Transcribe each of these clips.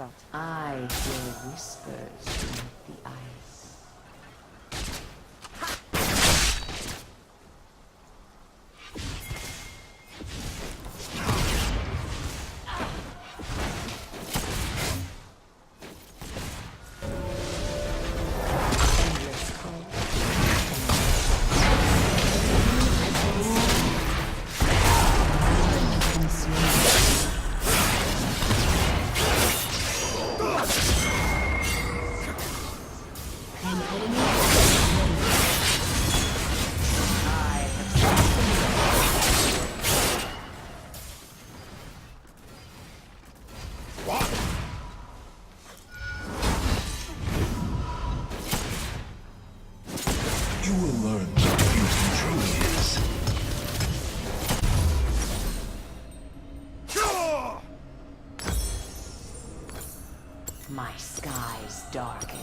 shot. I hear whispers beneath the ice. Endless cold. You will learn what beauty truly is. My skies darken.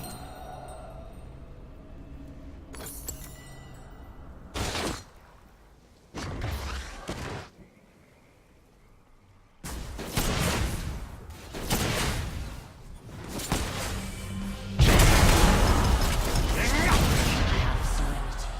Have serenity.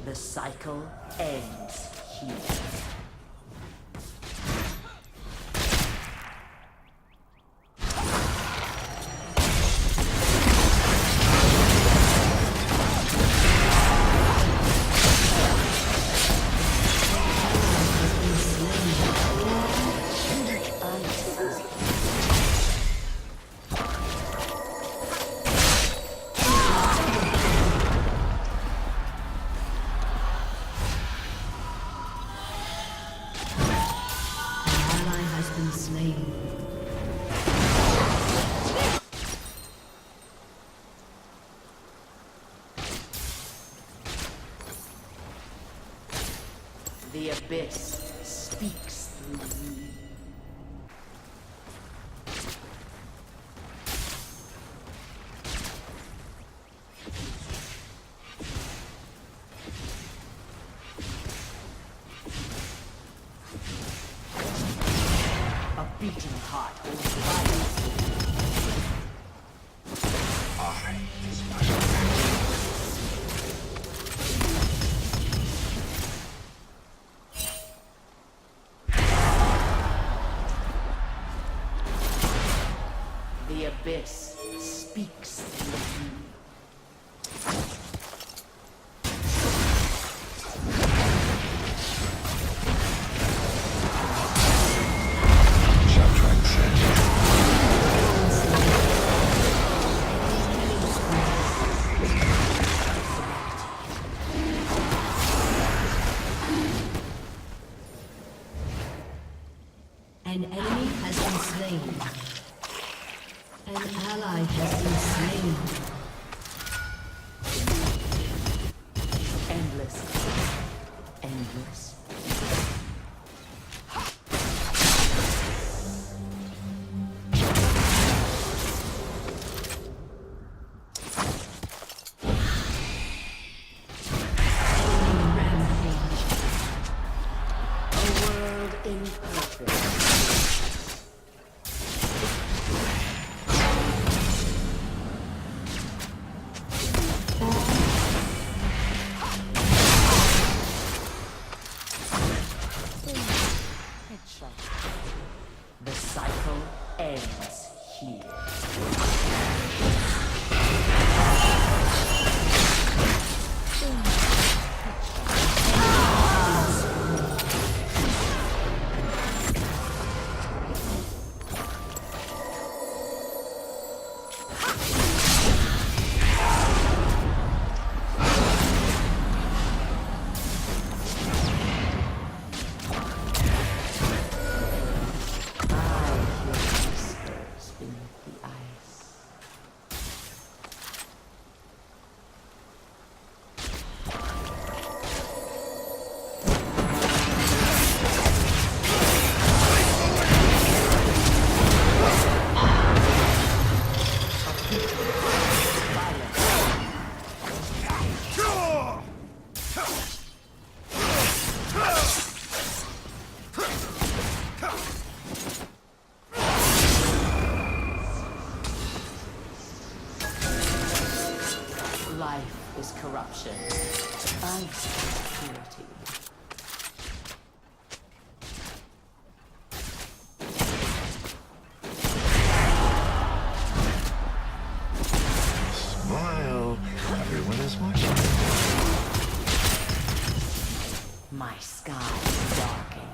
The cycle ends here. Ally has been slain. The abyss speaks through me. A beating heart holds life. I is my The abyss speaks through me. shall transcend. is corruption. Ice is purity. Smile. Everyone is watching. My sky is darkened.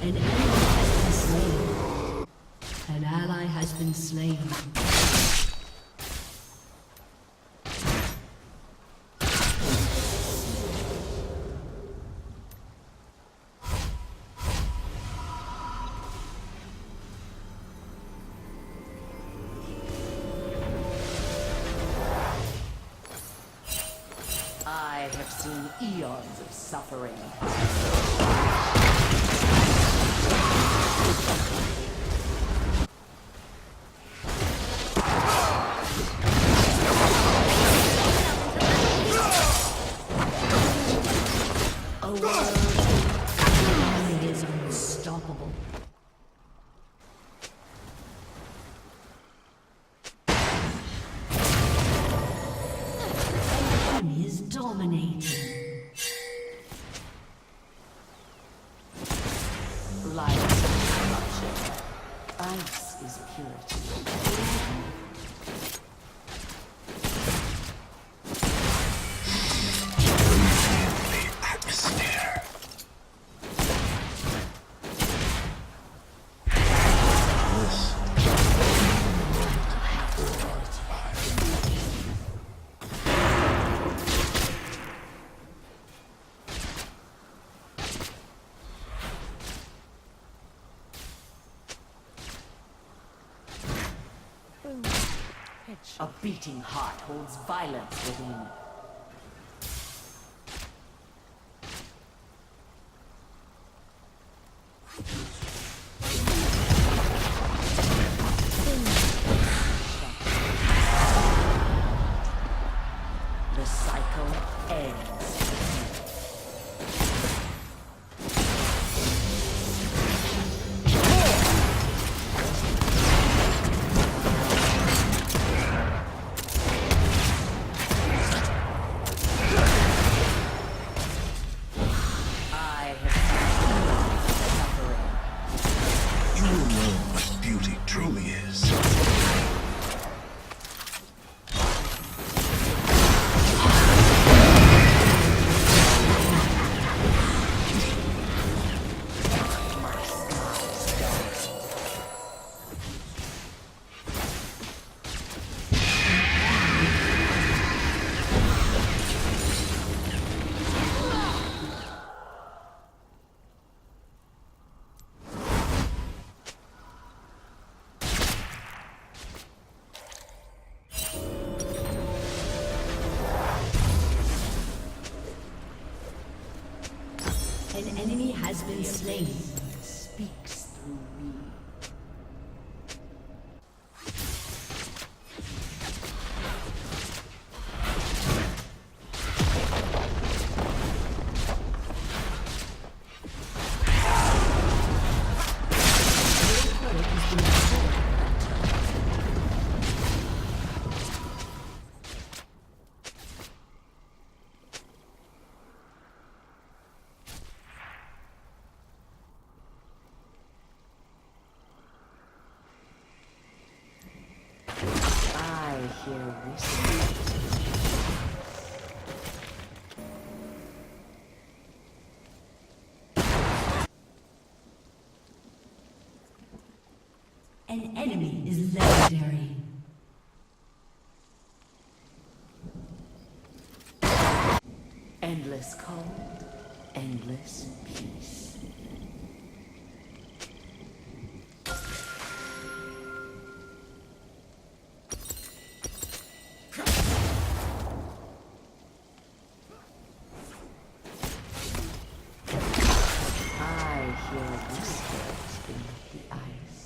An enemy has been slain. An ally has been slain. I have seen eons of suffering. It is unstoppable. An enemy is dominating. Light is corruption. Ice is purity. The atmosphere. This for our eyes. A beating heart holds violence within. The cycle ends. I have seen suffering. You will learn what beauty truly is. My sky is dark. An enemy has been slain. Speaks through me. I hear whispers. An enemy is legendary. Endless cold, endless peace. I hear whispers beneath the ice.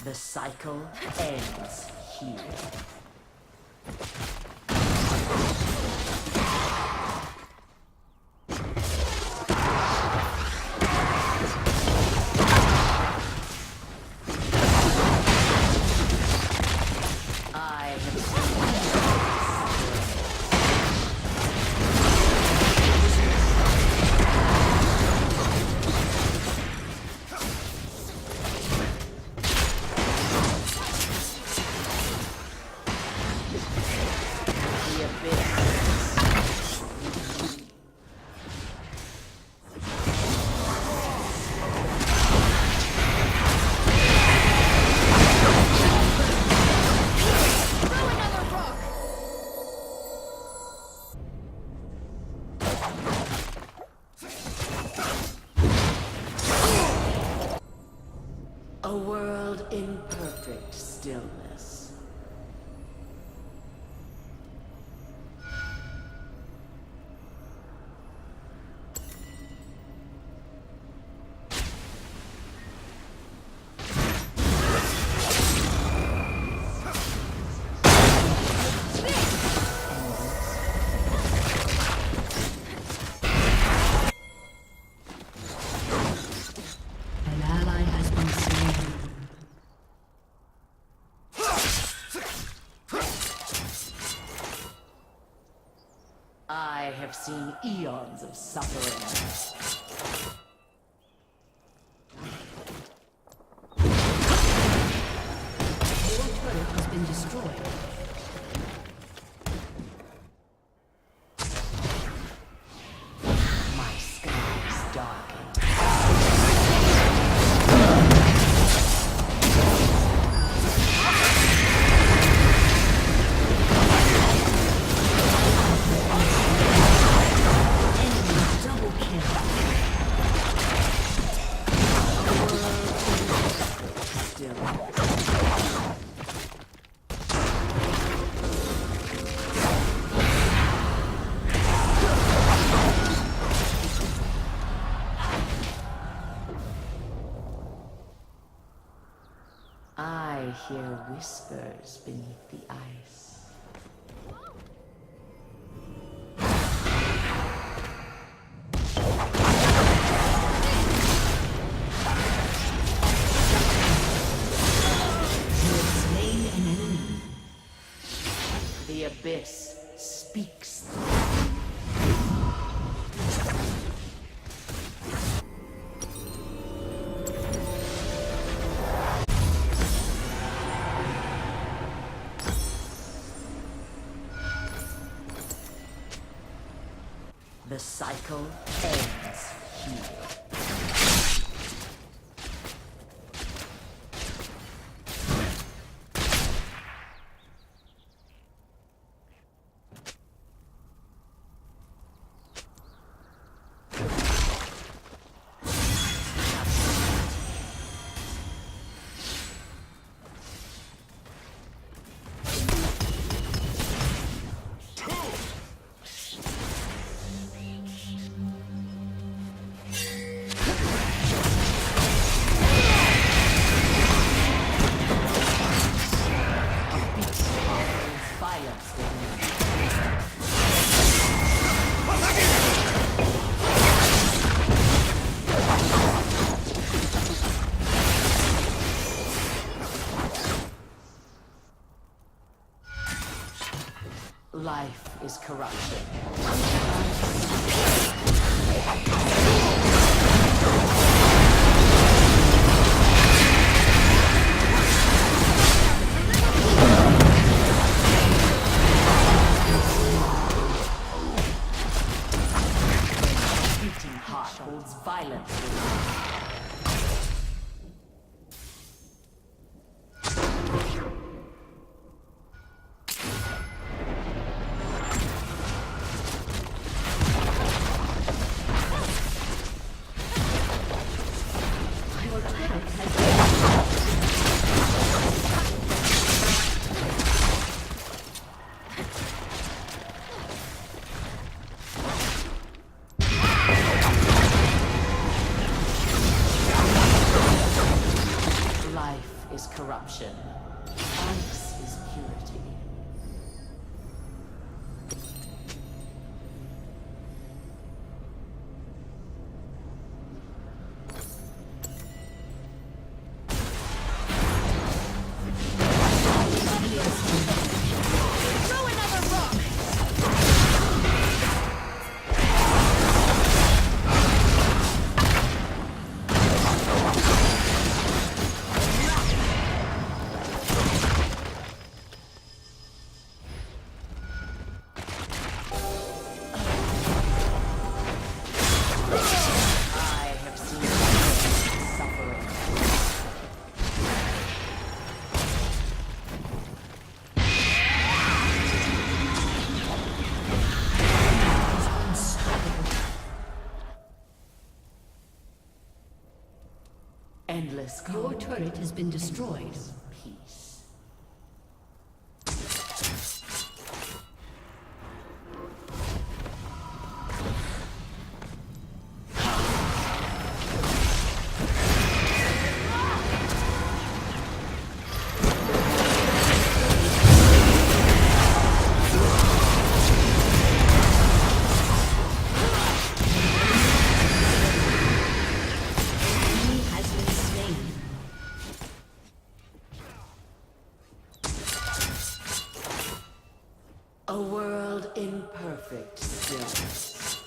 The cycle ends here. A world in perfect stillness. An ally has been slain. I have seen eons of suffering. Your turret has been destroyed. My skies darken. Double kill. Still. I hear whispers beneath the ice. Slain an enemy. The abyss speaks. The cycle ends here. Violence within. Life is corruption. Beating heart holds violence within. corruption. Ice is purity. I have seen suffering. Endless Your turret has been destroyed. peace. He has been slain. A world in perfect stillness.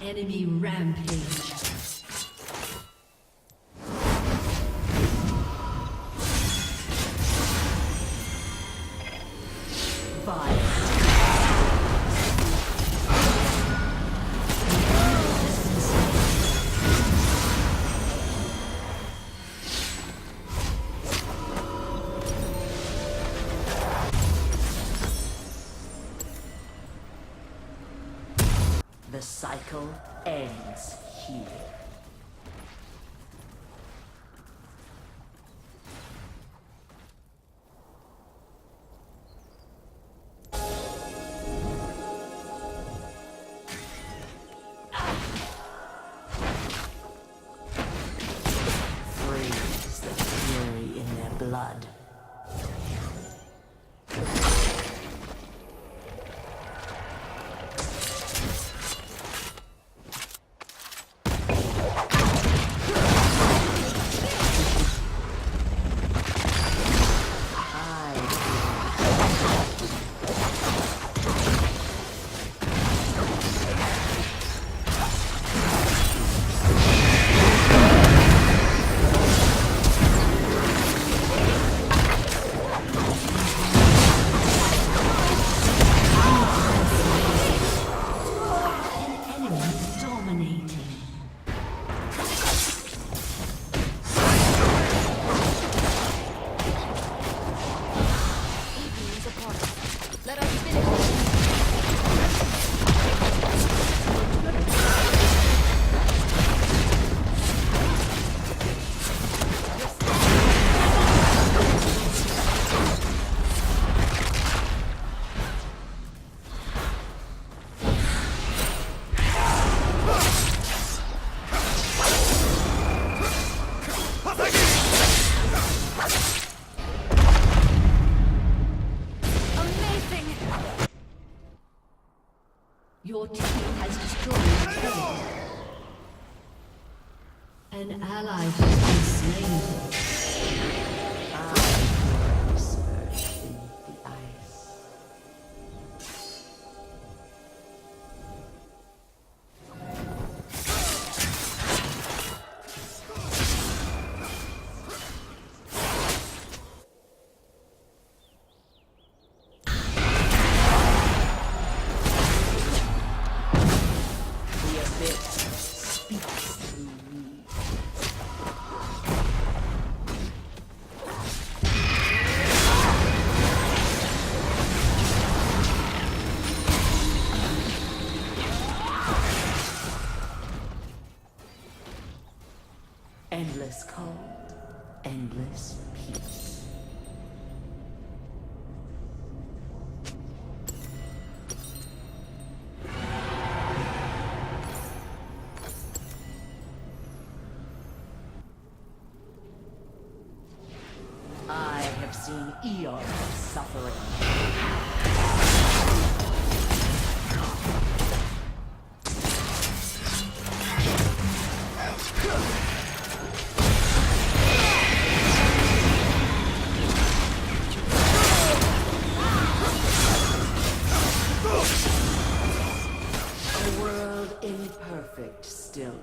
Enemy rampage. Violent. The cycle ends here. Freeze the fury in their blood. Enemy dominating. Let us finish. Amazing! Your team has destroyed the turret. An ally has been slain. Surge beneath the ice. The abyss speaks through me. Endless cold, endless peace. Eons of suffering. A world in perfect stillness.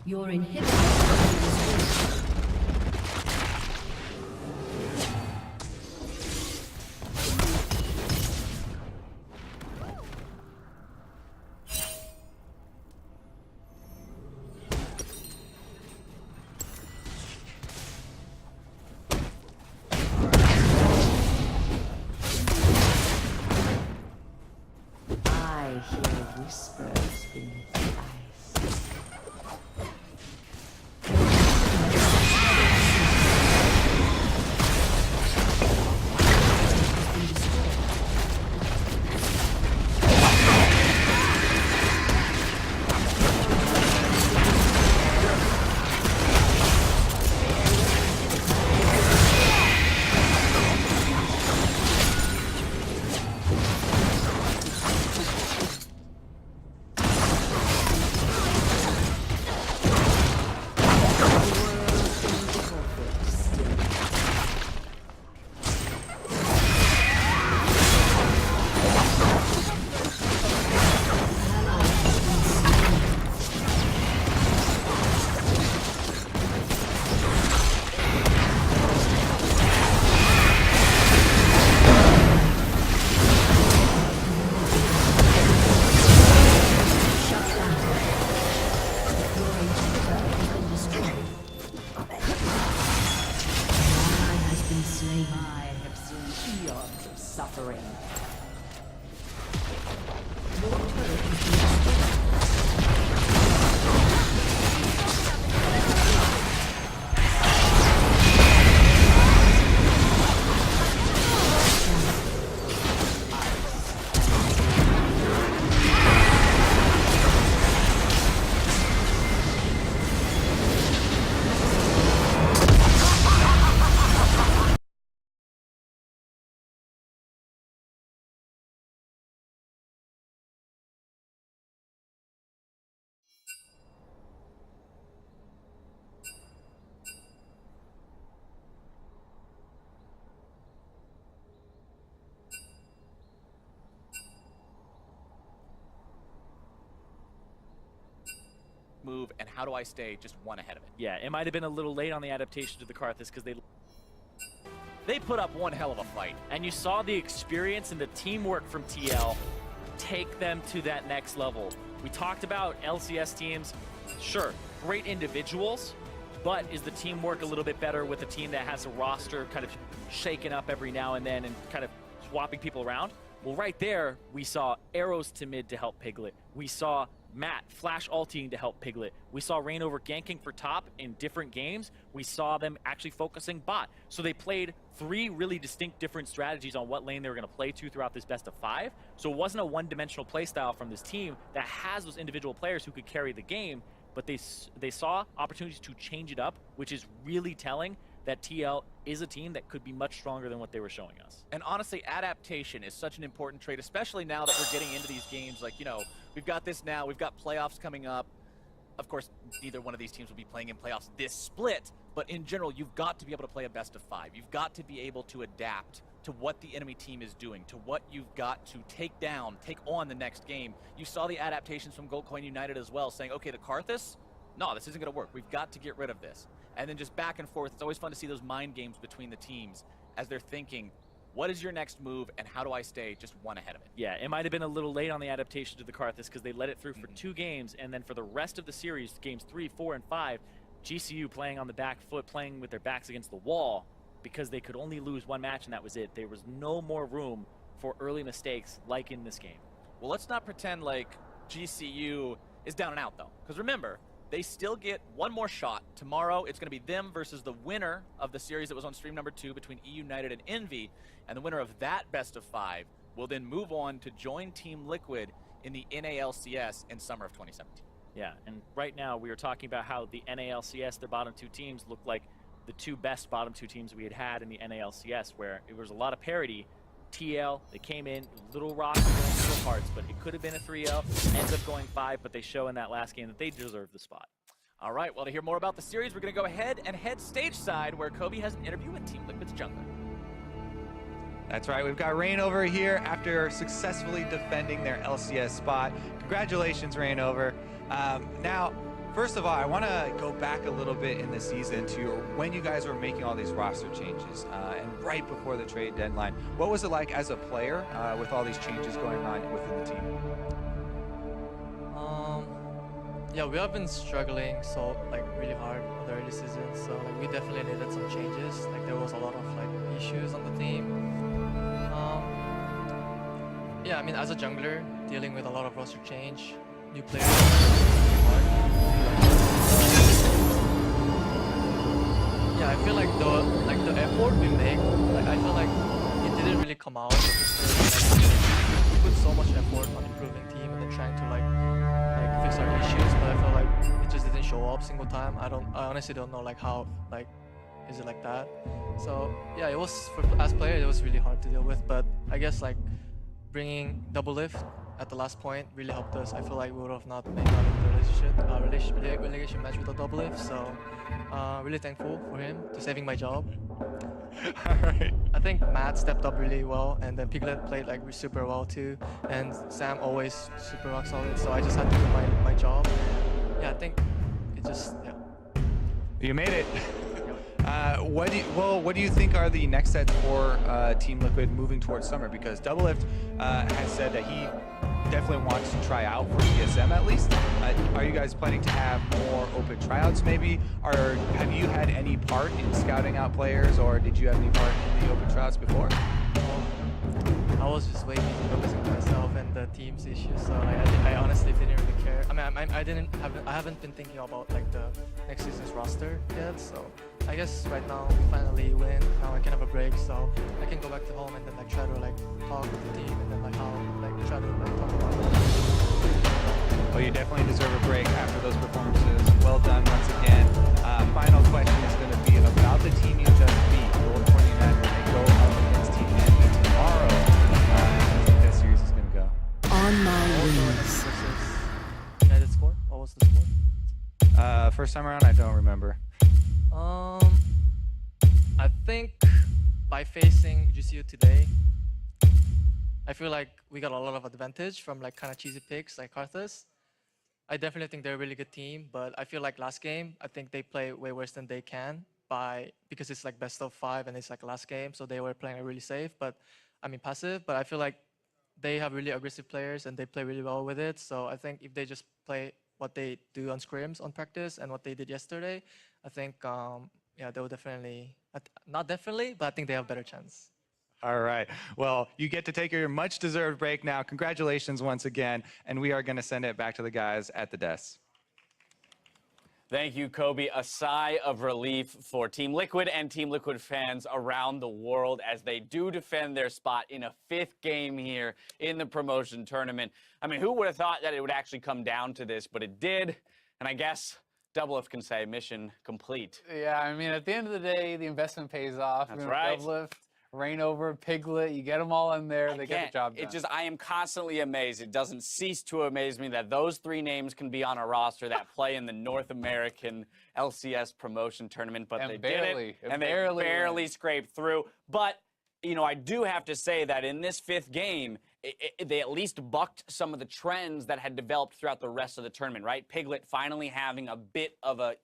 Your inhibitor I hear whispers beneath the ice. I have seen eons of suffering. move and how do I stay just one ahead of it? Yeah, it might have been a little late on the adaptation to the Karthus because they put up one hell of a fight. And you saw the experience and the teamwork from TL take them to that next level. We talked about LCS teams, sure, great individuals, but is the teamwork a little bit better with a team that has a roster kind of shaken up every now and then and kind of swapping people around? Well, right there, we saw arrows to mid to help Piglet. We saw Matt flash ulting to help Piglet. We saw Reignover ganking for top in different games. We saw them actually focusing bot. So they played 3 really distinct different strategies on what lane they were going to play to throughout this best of 5. So it wasn't a one-dimensional play style from this team that has those individual players who could carry the game, but they saw opportunities to change it up, which is really telling that TL is a team that could be much stronger than what they were showing us. And honestly, adaptation is such an important trait, especially now that we're getting into these games. Like, you know, we've got this now, we've got playoffs coming up. Of course, neither one of these teams will be playing in playoffs this split, but in general, you've got to be able to play a best of 5. You've got to be able to adapt to what the enemy team is doing, to what you've got to take on the next game. You saw the adaptations from Gold Coin United as well, saying, okay, the Karthus, no, this isn't going to work. We've got to get rid of this. And then just back and forth. It's always fun to see those mind games between the teams as they're thinking, what is your next move and how do I stay just one ahead of it? Yeah, it might have been a little late on the adaptation to the Karthus because they let it through for 2 games, and then for the rest of the series, games 3, 4, and 5, GCU playing on the back foot, playing with their backs against the wall because they could only lose 1 match and that was it. There was no more room for early mistakes like in this game. Well, let's not pretend like GCU is down and out though, because remember, they still get 1 more shot. Tomorrow, it's going to be them versus the winner of the series that was on stream number 2 between E United and Envy. And the winner of that best of 5 will then move on to join Team Liquid in the NALCS in summer of 2017. Yeah, and right now we were talking about how the NALCS, their bottom 2 teams, looked like the 2 best bottom 2 teams we had in the NALCS, where it was a lot of parity. TL, they came in, little rocky, little parts, but it could have been a 3-0, ends up going 5, but they show in that last game that they deserve the spot. All right, well, to hear more about the series, we're going to go ahead and head stage side where Kobe has an interview with Team Liquid's jungler. That's right, we've got Reignover here after successfully defending their LCS spot. Congratulations, Reignover. Now, first of all, I want to go back a little bit in the season to when you guys were making all these roster changes and right before the trade deadline. What was it like as a player with all these changes going on within the team? Yeah, we have been struggling really hard in the early season, so like we definitely needed some changes. Like there was a lot of like issues on the team. Yeah, I mean as a jungler, dealing with a lot of roster change, new players, hard. Yeah, I feel like the effort we make, like I feel like it didn't really come out. We put so much effort on improving team and then trying to like fix our issues, but I feel like it just didn't show up single time. I honestly don't know like how is it like that. So yeah, it was as player it was really hard to deal with, but I guess like bringing Doublelift at the last point really helped us. I feel like we would have not made out of the relegation match with a Doublelift, so really thankful for him to saving my job. Alright. I think Matt stepped up really well, and then Piglet played like super well too, and Sam always super rock solid, so I just had to do my job. Yeah, I think it just, yeah. You made it. What do you think are the next steps for Team Liquid moving towards summer? Because Doublelift has said that he definitely wants to try out for TSM at least. Are you guys planning to have more open tryouts maybe? Or have you had any part in scouting out players, or did you have any part in the open tryouts before? I was just waiting, focusing on myself and the team's issues, so I honestly didn't really care. I mean, I haven't been thinking about like the next season's roster yet, so I guess right now we finally win. Now I can have a break, so I can go back to home and then like try to like talk with the team and then like how like try to like talk about it. Well, you definitely deserve a break after those performances. Well done once again. Final question is going to be about the team you just beat, Gold Coin United, when they go up against Team Envy tomorrow. How do you think that series is going to go? On my wings. United score? What was the score? First time around, I don't remember. I think by facing GCU today, I feel like we got a lot of advantage from like kind of cheesy picks like Karthus. I definitely think they're a really good team, but I feel like last game, I think they play way worse than they can because it's like best of 5 and it's like last game, so they were playing it really safe, passive, but I feel like they have really aggressive players and they play really well with it. So I think if they just play what they do on scrims, on practice, and what they did yesterday, I think, they will definitely, not definitely, but I think they have a better chance. All right. Well, you get to take your much-deserved break now. Congratulations once again, and we are going to send it back to the guys at the desk. Thank you, Kobe. A sigh of relief for Team Liquid and Team Liquid fans around the world as they do defend their spot in a 5th game here in the promotion tournament. I mean, who would have thought that it would actually come down to this, but it did. And I guess Doublelift can say mission complete. Yeah, I mean, at the end of the day, the investment pays off. That's right. Doublelift, Reignover, Piglet, you get them all in there, they get the job done. I am constantly amazed. It doesn't cease to amaze me that those 3 names can be on a roster that play in the North American LCS promotion tournament, but they did it, and they barely scraped through. But, you know, I do have to say that in this 5th game, they at least bucked some of the trends that had developed throughout the rest of the tournament, right? Piglet finally having a bit of a,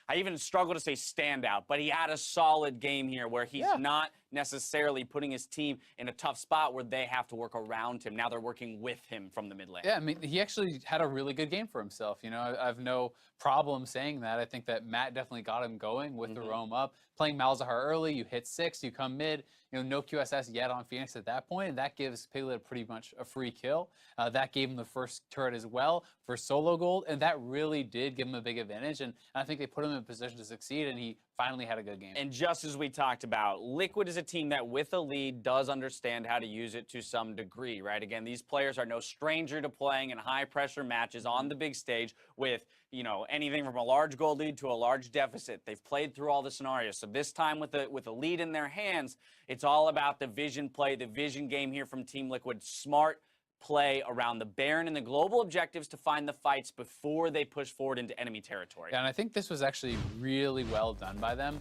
I even struggle to say standout, but he had a solid game here where he's not necessarily putting his team in a tough spot where they have to work around him. Now they're working with him from the mid lane. Yeah, I mean, he actually had a really good game for himself. You know, I have no problem saying that. I think that Matt definitely got him going with the roam up. Playing Malzahar early, you hit 6, you come mid. You know, no QSS yet on Phoenix at that point, and that gives Piglet pretty much a free kill. That gave him the first turret as well for solo gold, and that really did give him a big advantage, and I think they put him in a position to succeed, and he finally had a good game. And just as we talked about, Liquid is a team that with a lead does understand how to use it to some degree, right? Again, these players are no stranger to playing in high-pressure matches on the big stage with, you know, anything from a large gold lead to a large deficit. They've played through all the scenarios. So this time with a lead in their hands, it's all about the vision play, the vision game here from Team Liquid. Smart play around the Baron and the global objectives to find the fights before they push forward into enemy territory. Yeah, and I think this was actually really well done by them.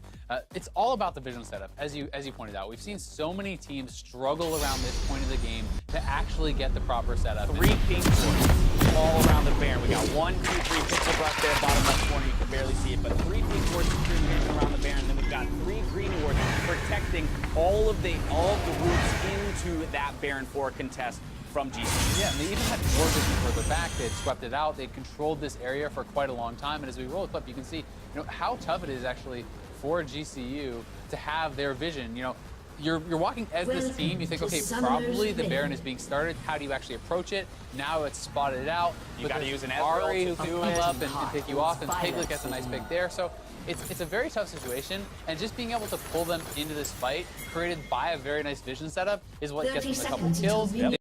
It's all about the vision setup, as you pointed out. We've seen so many teams struggle around this point of the game to actually get the proper setup. 3 pink wards all around the Baron. We got 1, 2, 3 pixel brush there, bottom left corner. You can barely see it, but 3 pink wards securing around the Baron. Then we've got 3 green wards protecting all of the routes into that Baron for contest from GCU. Yeah, and they even had more vision further back. They had swept it out. They controlled this area for quite a long time. And as we roll the clip, you can see, you know, how tough it is actually for GCU to have their vision. You know, you're walking as this team. You think, okay, probably the Baron is being started. How do you actually approach it? Now it's spotted out. You got to use an Ari Ezreal to do come it. up and pick you off, and Piglet gets a nice pick there. So it's a very tough situation, and just being able to pull them into this fight, created by a very nice vision setup, is what gets them a couple kills.